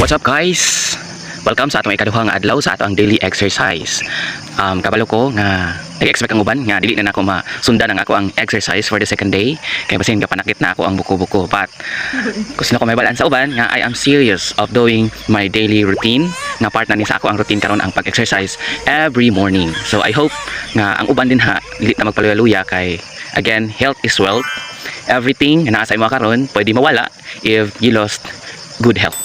What's up guys? Welcome sa atong ikaduhang adlaw sa atong daily exercise. Kabalo ko nga nag-expect ang uban nga dili na nako masundan ang ako ang exercise for the second day kay basin kapanakit na ako ang buko-buko, but kung sino ko may balaan sa uban nga I am serious of doing my daily routine nga part na ni sa ako ang routine karon ang pag-exercise every morning. So I hope nga ang uban din ha dili na magpaluya-luya kay again health is wealth. Everything na nasa imo karon pwede mawala if you lost good health.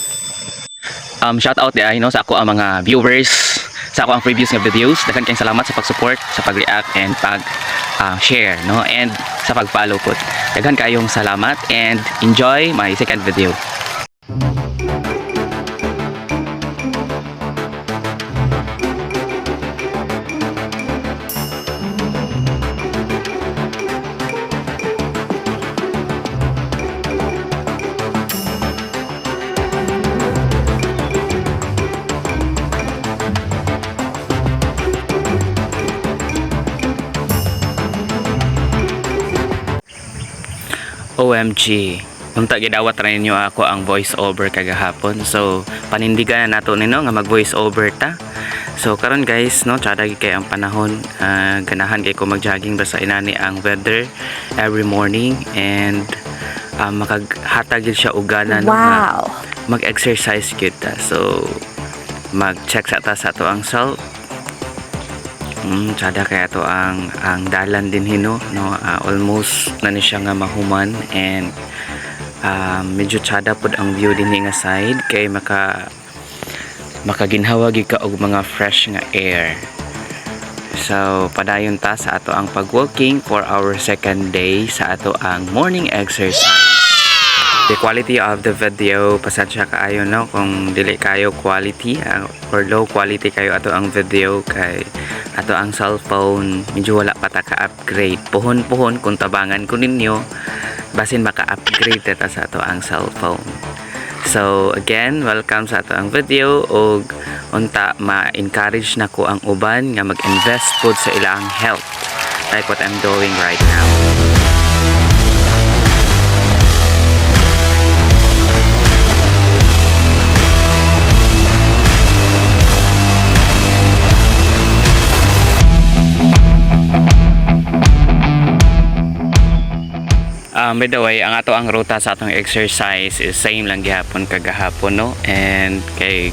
Shout out sa ako ang mga viewers sa ako ang previous nga videos. Daghan kayong salamat sa pag-support, sa pag-react and pag-share and sa pag-follow po. Daghan kayong salamat and enjoy my second video. OMG, unta gidawat ra ninyo ako ang voice over kagahapon. So panindigan na nato nino nga mag voice over ta. So karon guys tsada kay ang panahon, ganahan kay ko mag-jogging basta inani ang weather every morning and makaghatag gyud siya og gana nga mag-exercise gyud ta. So mag-check sa ta sa ato ang salt. Tsada kaya to ang dalan din hino almost na ni siya nga mahuman and medyo tsada pod ang view din nga side kay makaginhawa gid ka og mga fresh nga air. So padayon ta sa ato ang pag-walking for our second day sa ato ang morning exercise. The quality of the video, pasensya kaayo kung dili kayo quality or low quality kayo ato ang video kay ato ang cellphone medyo wala pa ta ka-upgrade. Puhon kung tabangan ko ninyo basin maka-upgrade ta sa ato ang cellphone. So again, welcome sa ato ang video og unta ma-encourage nako ang uban nga mag-invest pod sa ilang health like what I'm doing right now. By the way, ang ato ang ruta sa atong exercise is same lang gihapon kagahapon and kay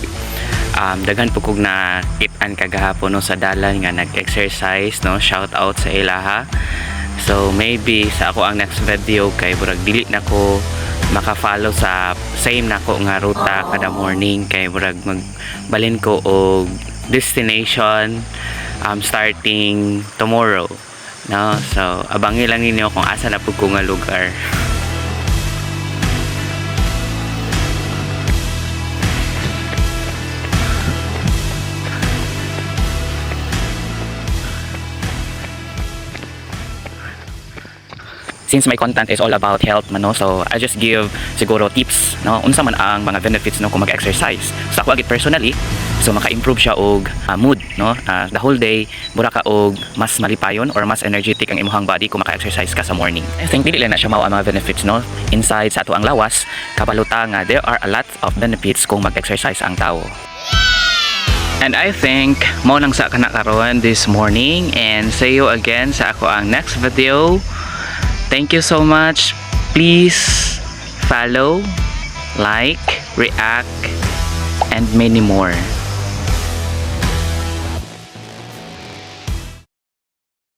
daghan po kog nakitaan kagahapon sa dalan nga nag-exercise shout out sa ilaha. So maybe sa ako ang next video kay burag dili nako maka-follow sa same nako nga ruta kada morning kay burag magbalin ko og destination starting tomorrow. So abangi lang ninyo kung asa na po ko nga lugar. Since my content is all about health so I just give siguro tips unsa man ang mga benefits kung mag-exercise. So ako agit personally, so maka-improve siya og mood the whole day mura ka og mas malipayon or mas energetic ang imong body kung maka-exercise ka sa morning. I think dili lang na siya mao ang mga benefits inside sa ato ang lawas kabaluta nga there are a lot of benefits kung mag-exercise ang tao. And I think mao lang sa kana karon this morning and see you again sa ako ang next video. Thank you so much. Please follow, like, react, and many more.